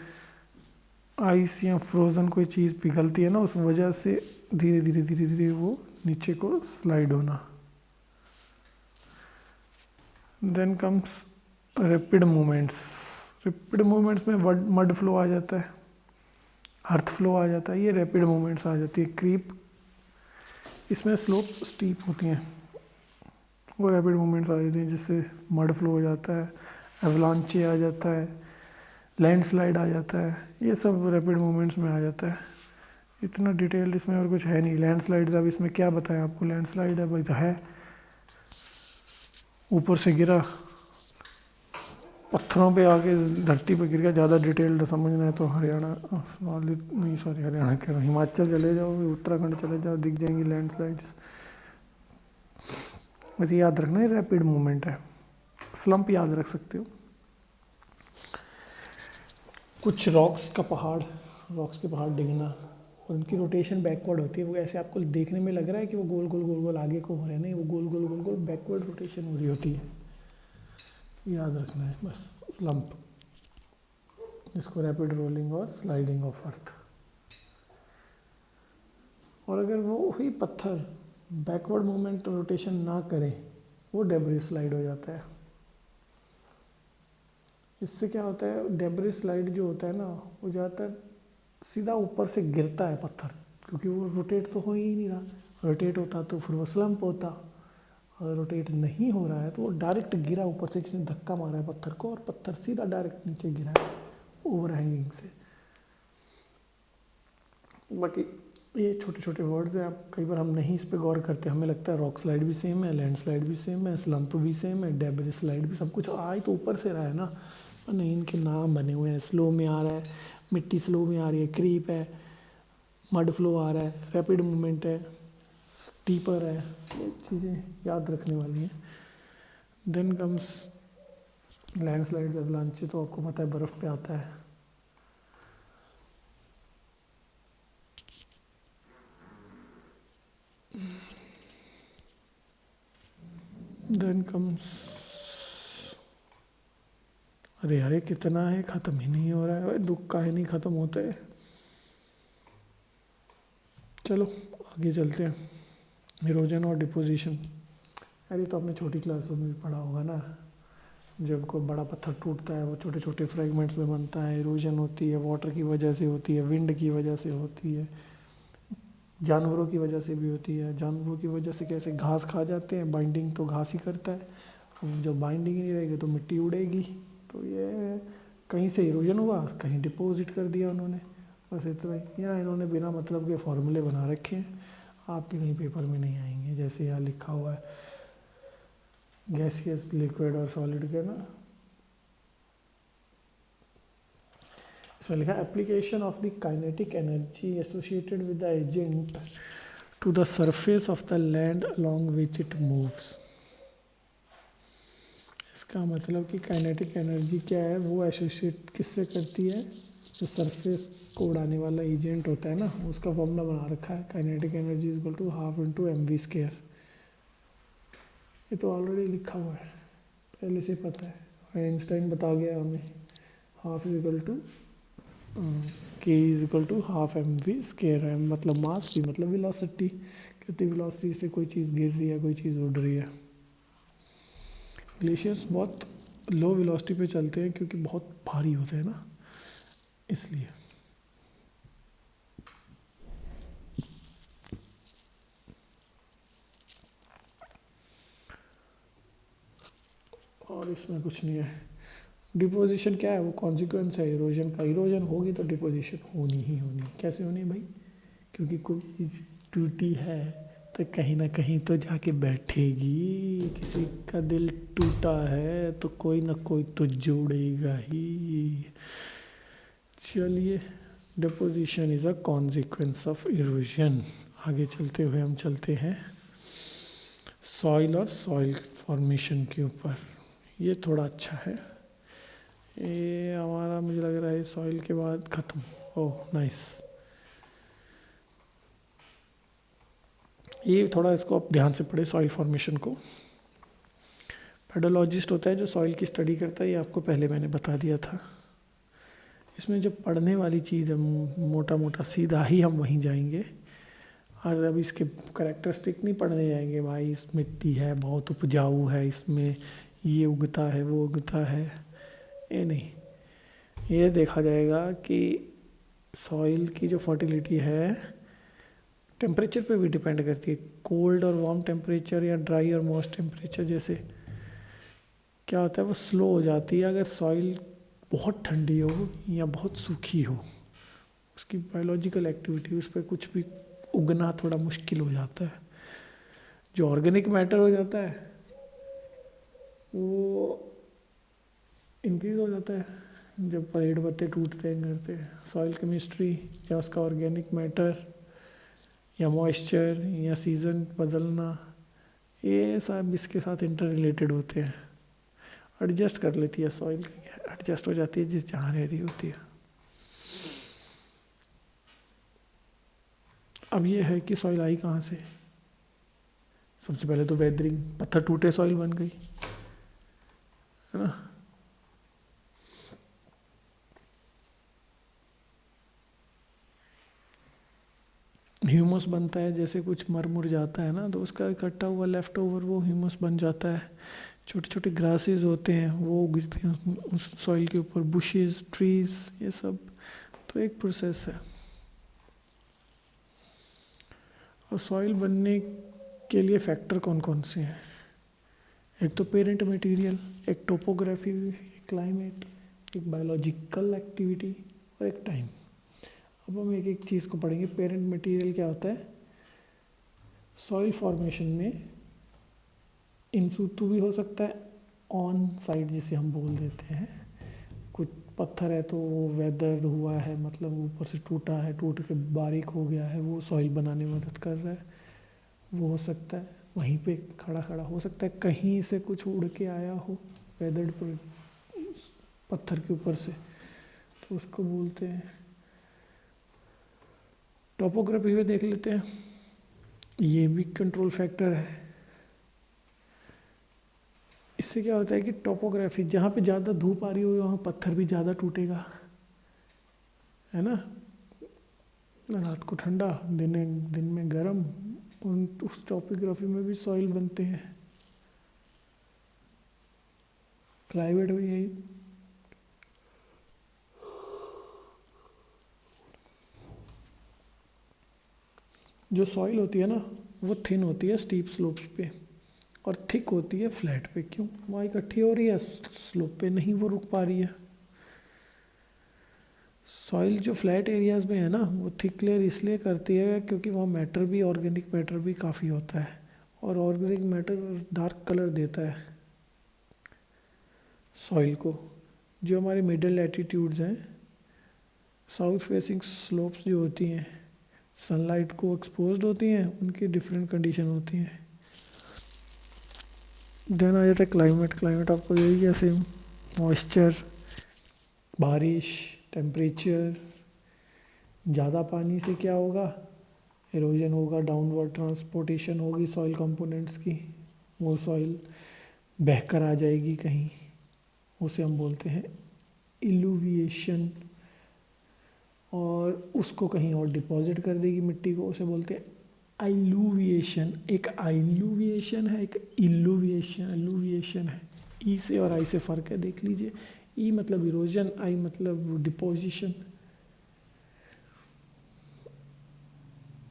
आइस या फ्रोज़न कोई चीज़ पिघलती है ना, उस वजह से धीरे धीरे धीरे धीरे वो नीचे को स्लाइड होना। Then comes rapid movements. Rapid movements में मड फ्लो आ जाता है, अर्थ फ्लो आ जाता है, ये रैपिड मूवमेंट्स आ जाती है। क्रीप, इसमें स्लोप स्टीप होती हैं, वो रैपिड मूवमेंट्स आ जाती हैं, जिससे मड फ्लो हो जाता है, एवलांचे आ जाता है, लैंडस्लाइड आ जाता है, ये सब रैपिड मूवमेंट्स में आ जाता है। इतना डिटेल इसमें और कुछ है नहीं। लैंडस्लाइड्स अब इसमें क्या बताएं आपको, लैंडस्लाइड है भाई तो है, ऊपर से गिरा, पत्थरों पे आके धरती पे गिर गया। ज़्यादा डिटेल समझना है तो हरियाणा वाली, नहीं सॉरी हरियाणा कह रहा हूँ, हिमाचल चले जाओ, उत्तराखंड चले जाओ, दिख जाएंगी लैंडस्लाइड्स। वैसे याद रखना है रैपिड मूवमेंट है। स्लंप याद रख सकते हो। कुछ रॉक्स के पहाड़ डिगना और उनकी रोटेशन बैकवर्ड होती है। वो ऐसे आपको देखने में लग रहा है कि वो गोल गोल गोल गोल आगे को हो रहे हैं, नहीं, वो गोल गोल गोल गोल बैकवर्ड रोटेशन हो रही होती है। याद रखना है बस, स्लंप, जिसको रैपिड रोलिंग और स्लाइडिंग ऑफ अर्थ। और अगर वो ही पत्थर बैकवर्ड मूवमेंट रोटेशन ना करे, वो डेब्रिस स्लाइड हो जाता है। इससे क्या होता है, डेब्रिस स्लाइड जो होता है ना, वो ज़्यादातर सीधा ऊपर से गिरता है पत्थर, क्योंकि वो रोटेट तो हो ही नहीं रहा। रोटेट होता तो फिर वो स्लंप होता, और रोटेट नहीं हो रहा है तो वो डायरेक्ट गिरा, ऊपर से किसी ने धक्का मारा है पत्थर को और पत्थर सीधा डायरेक्ट नीचे गिरा है ओवर हैंगिंग से। बाकी ये छोटे छोटे वर्ड्स हैं, आप कई बार हम नहीं इस पर गौर करते, हमें लगता है रॉक स्लाइड भी सेम है, लैंड स्लाइड भी सेम है, स्लंप भी सेम है, डेब्रिस स्लाइड भी, सब कुछ आ ही तो ऊपर से रहा है ना। और नहीं, इनके नाम बने हुए हैं। स्लो में आ रहा है, मिट्टी स्लो में आ रही है, क्रीप है, मड फ्लो आ रहा है, रैपिड मूवमेंट है, स्टीपर है, ये चीज़ें याद रखने वाली हैं। देन कम्स लैंडस्लाइड्स, एवलांचे तो आपको पता है बर्फ़ पे आता है। देन कम्स, अरे यार ये कितना है, ख़त्म ही नहीं हो रहा है भाई, दुख का ही नहीं ख़त्म होते। चलो आगे चलते हैं। इरोजन और डिपोजिशन, अरे तो आपने छोटी क्लासों में भी पढ़ा होगा ना, जब कोई बड़ा पत्थर टूटता है वो छोटे छोटे फ्रेगमेंट्स में बनता है, इरोजन होती है, वाटर की वजह से होती है, विंड की वजह से होती है, जानवरों की वजह से भी होती है। जानवरों की वजह से कैसे, घास खा जाते हैं, बाइंडिंग तो घास ही करता है, जब बाइंडिंग नहीं रहेगी तो मिट्टी उड़ेगी। तो ये कहीं से इरोजन हुआ, कहीं डिपॉजिट कर दिया उन्होंने, बस इतना ही। यहाँ इन्होंने बिना मतलब के फॉर्मूले बना रखे हैं, आपके कहीं पेपर में नहीं आएंगे। जैसे यहाँ लिखा हुआ है गैसियस, लिक्विड और सॉलिड के ना, इसमें लिखा application of the kinetic energy associated with the agent to the surface of the land along which it moves. इसका मतलब कि काइनेटिक एनर्जी क्या है, वो एसोसिएट किससे करती है, जो सरफेस को उड़ाने वाला एजेंट होता है ना, उसका फॉर्मूला बना रखा है, kinetic energy is equal to half into mv²। ये तो ऑलरेडी लिखा हुआ है, पहले से पता है, आइंस्टाइन बता गया हमें। Half is equal to k is equal to half mv², है मतलब मास, भी मतलब वेलोसिटी, कितनी वेलोसिटी से कोई चीज़ गिर रही है, कोई चीज़ उड़ रही है। ग्लेशियर्स बहुत लो वेलोसिटी पे चलते हैं क्योंकि बहुत भारी होते हैं ना, इसलिए। और इसमें कुछ नहीं है। डिपोजिशन क्या है, वो कॉन्सिक्वेंस है इरोजन का। इरोजन होगी तो डिपोजिशन होनी ही होनी। कैसे होनी भाई, क्योंकि कोई चीज़ टूटी है तो कहीं ना कहीं तो जाके बैठेगी, किसी का दिल टूटा है तो कोई ना कोई तो जोड़ेगा ही। चलिए, deposition is a consequence of erosion. आगे चलते हुए हम चलते हैं सॉइल और सॉइल फॉर्मेशन के ऊपर। ये थोड़ा अच्छा है, ये हमारा मुझे लग रहा है सॉइल के बाद ख़त्म। ओह नाइस, ये थोड़ा इसको आप ध्यान से पढ़े सॉइल फॉर्मेशन को। पेडोलॉजिस्ट होता है जो सॉइल की स्टडी करता है, ये आपको पहले मैंने बता दिया था। इसमें जो पढ़ने वाली चीज़ है, मोटा मोटा सीधा ही हम वहीं जाएंगे, और अब इसके करैक्टरिस्टिक नहीं पढ़ने जाएंगे भाई, इस मिट्टी है बहुत उपजाऊ है, इसमें ये उगता है वो उगता है, ये नहीं। ये देखा जाएगा कि सॉइल की जो फर्टिलिटी है टेम्परेचर पे भी डिपेंड करती है। कोल्ड और वार्म टेम्परेचर या ड्राई और मॉइस्ट टेम्परेचर जैसे क्या होता है, वो स्लो हो जाती है अगर सॉइल बहुत ठंडी हो या बहुत सूखी हो। उसकी बायोलॉजिकल एक्टिविटी, उस पर कुछ भी उगना थोड़ा मुश्किल हो जाता है। जो ऑर्गेनिक मैटर हो जाता है वो इंक्रीज हो जाता है जब पेड़ पत्ते टूटते हैं करते। सॉइल केमिस्ट्री या उसका ऑर्गेनिक मैटर या मॉइस्चर या सीज़न बदलना, ये सब इसके साथ इंटर रिलेटेड होते हैं। एडजस्ट कर लेती है सॉइल, एडजस्ट हो जाती है जिस जहाँ रह रही होती है। अब ये है कि सॉइल आई कहाँ से। सबसे पहले तो वेदरिंग, पत्थर टूटे सॉइल बन गई, है ना। ह्यूमस बनता है, जैसे कुछ मर मुर जाता है ना तो उसका इकट्ठा हुआ लेफ्ट ओवर वो ह्यूमस बन जाता है। छोटे छोटे ग्रासेस होते हैं वो उगते हैं उस सॉइल के ऊपर, बुशेस, ट्रीज, ये सब तो एक प्रोसेस है। और सॉइल बनने के लिए फैक्टर कौन कौन से हैं, एक तो पेरेंट मटेरियल, एक टोपोग्राफी, एक क्लाइमेट, एक बायोलॉजिकल एक्टिविटी और एक टाइम। अब हम एक एक चीज़ को पढ़ेंगे। पेरेंट मटेरियल क्या होता है, सॉइल फॉर्मेशन में इन सूतु भी हो सकता है, ऑन साइड जिसे हम बोल देते हैं। कुछ पत्थर है तो वो वेदर हुआ है, मतलब ऊपर से टूटा है, टूट के बारीक हो गया है, वो सॉइल बनाने में मदद कर रहा है, वो हो सकता है। वहीं पे खड़ा खड़ा हो सकता है, कहीं से कुछ उड़ के आया हो वेदर्ड पर पत्थर के ऊपर से, तो उसको बोलते हैं। टोपोग्राफी में देख लेते हैं, ये भी कंट्रोल फैक्टर है। इससे क्या होता है कि टोपोग्राफी, जहाँ पे ज़्यादा धूप आ रही हो वहाँ पत्थर भी ज़्यादा टूटेगा, है ना। रात को ठंडा, दिन में गर्म, उस टोपोग्राफी में भी सॉइल बनते हैं। क्लाइमेट भी यही। जो सॉइल होती है ना वो थिन होती है स्टीप स्लोप्स पे, और थिक होती है फ्लैट पे। क्यों? वहाँ इकट्ठी हो रही है, स्लोप पे नहीं वो रुक पा रही है। सॉइल जो फ्लैट एरियाज में है ना वो थिक लेयर इसलिए करती है क्योंकि वहाँ मैटर भी, ऑर्गेनिक मैटर भी काफ़ी होता है, और ऑर्गेनिक मैटर डार्क कलर देता है सॉइल को। जो हमारे मिडल लैटिट्यूड्स हैं, साउथ फेसिंग स्लोप्स जो होती हैं, सनलाइट को एक्सपोज्ड होती हैं, उनकी डिफरेंट कंडीशन होती हैं। देन आ जाता है क्लाइमेट। क्लाइमेट आपको यही है सेम, मॉइस्चर, बारिश, टेम्परेचर। ज़्यादा पानी से क्या होगा? एरोजन होगा, डाउनवर्ड ट्रांसपोर्टेशन होगी सॉइल कंपोनेंट्स की, वो सॉइल बहकर आ जाएगी कहीं, उसे हम बोलते हैं इल्यूविएशन, और उसको कहीं और डिपॉजिट कर देगी मिट्टी को, उसे बोलते हैं आइलूविएशन। एक आइलूविएशन है, एक इल्यूविएशन है। ई से और आई से फ़र्क है, देख लीजिए। ई मतलब इरोजन, आई मतलब डिपोजिशन।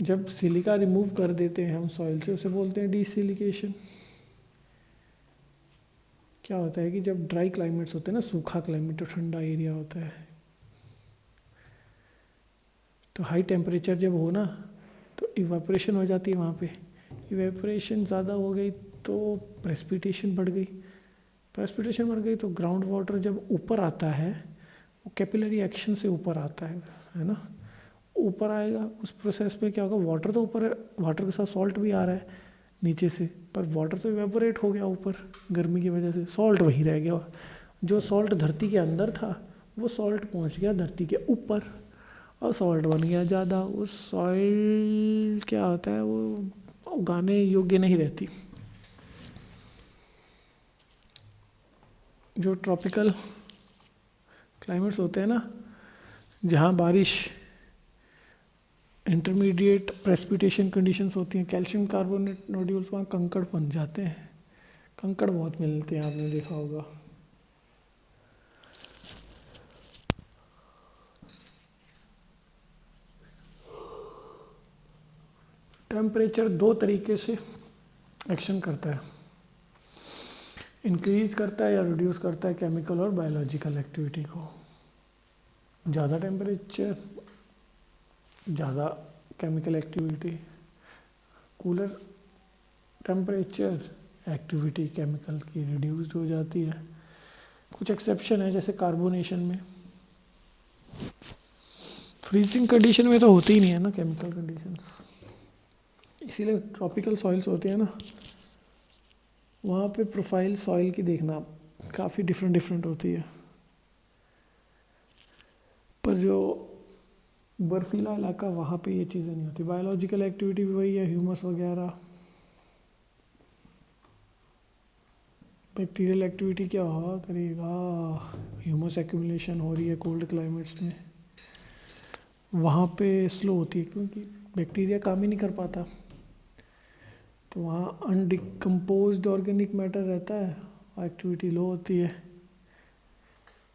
जब सिलिका रिमूव कर देते हैं हम सॉइल से, उसे बोलते हैं डीसिलिकेशन। क्या होता है कि जब ड्राई क्लाइमेट्स होते हैं ना, सूखा क्लाइमेट, तो ठंडा एरिया होता है, तो हाई टेम्परेचर जब हो ना तो इवापोरेशन हो जाती है वहाँ पे। इवेपोरेशन ज़्यादा हो गई तो प्रेसिपिटेशन बढ़ गई। प्रेसिपिटेशन बढ़ गई तो ग्राउंड वाटर जब ऊपर आता है, वो कैपिलरी एक्शन से ऊपर आता है ना। ऊपर आएगा, उस प्रोसेस में क्या होगा, वाटर तो ऊपर है, वाटर के साथ सॉल्ट भी आ रहा है नीचे से, पर वाटर तो इवेपोरेट हो गया ऊपर गर्मी की वजह से, सॉल्ट वहीं रह गया। जो सॉल्ट धरती के अंदर था वो सॉल्ट पहुंच गया धरती के ऊपर, और सॉल्ट बन गया ज़्यादा। उस सॉइल क्या होता है, वो उगाने योग्य नहीं रहती। जो ट्रॉपिकल क्लाइमेट्स होते हैं ना, जहाँ बारिश, इंटरमीडिएट प्रेसिपिटेशन कंडीशंस होती हैं, कैल्शियम कार्बोनेट नोड्यूल्स वहाँ कंकड़ बन जाते हैं। कंकड़ बहुत मिलते हैं, आपने देखा होगा। टेम्परेचर दो तरीके से एक्शन करता है, इंक्रीज करता है या रिड्यूस करता है केमिकल और बायोलॉजिकल एक्टिविटी को। ज़्यादा टेम्परेचर, ज़्यादा chemical activity. Cooler temperature, activity chemical की रिड्यूस्ड हो जाती है। कुछ एक्सेप्शन है, जैसे कार्बोनेशन में। फ्रीजिंग कंडीशन में तो होती ही नहीं है ना केमिकल कंडीशंस, इसीलिए ट्रॉपिकल सॉइल्स होते हैं ना, वहाँ पे प्रोफाइल सॉइल की देखना काफ़ी डिफरेंट होती है। पर जो बर्फीला इलाका, वहाँ पे ये चीज़ें नहीं होती। बायोलॉजिकल एक्टिविटी भी वही है, ह्यूमस वगैरह। बैक्टीरियल एक्टिविटी क्या हो करेगा, ह्यूमस एक्यूमुलेशन हो रही है कोल्ड क्लाइमेट्स में, वहाँ पे स्लो होती है क्योंकि बैक्टीरिया काम ही नहीं कर पाता, तो वहाँ अनडिकम्पोज्ड ऑर्गेनिक मैटर रहता है, एक्टिविटी लो होती है,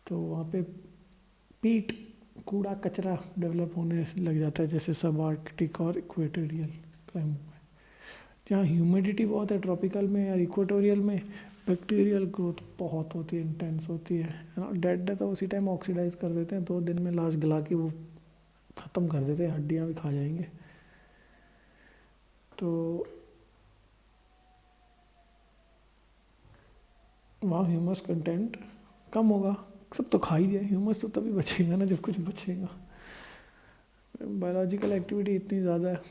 तो वहाँ पे पीट, कूड़ा कचरा डेवलप होने लग जाता है, जैसे सब आर्कटिक और इक्वेटोरियल क्लाइमेट में। जहाँ ह्यूमिडिटी बहुत है ट्रॉपिकल में या इक्वेटोरियल में, बैक्टीरियल ग्रोथ बहुत होती है, इंटेंस होती है ना। डेड है तो उसी टाइम ऑक्सीडाइज कर देते हैं, 2 दिन में लाश गला के वो ख़त्म कर देते हैं, हड्डियाँ भी खा जाएंगे। तो वहाँ ह्यूमस कंटेंट कम होगा। सब तो खा ही दिया, ह्यूमस तो तभी बचेगा ना जब कुछ बचेगा। बायोलॉजिकल एक्टिविटी इतनी ज़्यादा है।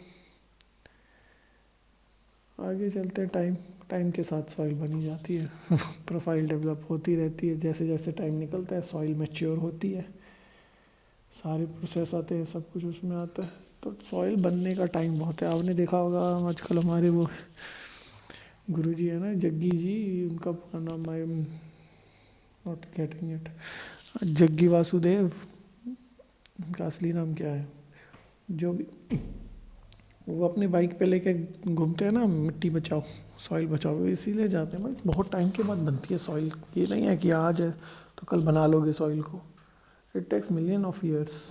आगे चलते टाइम के साथ सॉइल बनी जाती है प्रोफाइल डेवलप होती रहती है, जैसे जैसे टाइम निकलता है सॉइल मैच्योर होती है, सारे प्रोसेस आते हैं, सब कुछ उसमें आता है, तो सॉइल बनने का टाइम बहुत है। आपने देखा होगा आजकल हमारे वो गुरुजी है ना, जग्गी जी, उनका पूरा नाम I am not getting it. Jaggi Vasudev, उनका असली नाम क्या है, जो भी, वो अपनी बाइक पे लेके घूमते हैं ना, मिट्टी बचाओ, सॉइल बचाओ, इसीलिए जाते हैं भाई, बहुत टाइम के बाद बनती है सॉइल, ये नहीं है कि आज है तो कल बना लोगे सॉइल को, it takes million of years.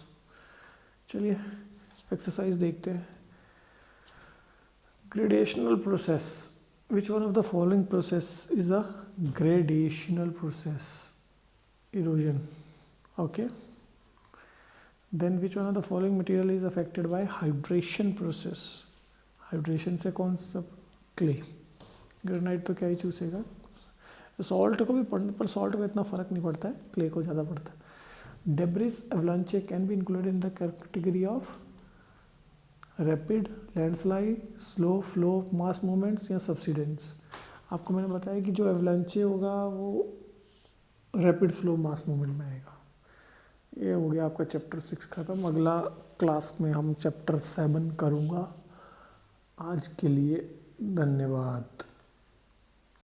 चलिए एक्सरसाइज देखते हैं। Gradational process, which one of the following process is a gradational process? Erosion, okay. Then which one of the following material is affected by hydration process? Hydration से कौन सा? Clay. Granite तो क्या ही चूसेगा। Salt को भी पढ़ने पर सॉल्ट को इतना फर्क नहीं पड़ता है, क्ले को ज़्यादा पड़ता है। Debris एवलांचे can be included in the category of rapid landslide, slow flow mass movements या सबसिडेंट्स? आपको मैंने बताया कि जो एवलांचे होगा वो रैपिड फ्लो मास मूवमेंट में आएगा। ये हो गया आपका चैप्टर 6 खत्म। अगला क्लास में हम चैप्टर 7 करूँगा। आज के लिए धन्यवाद।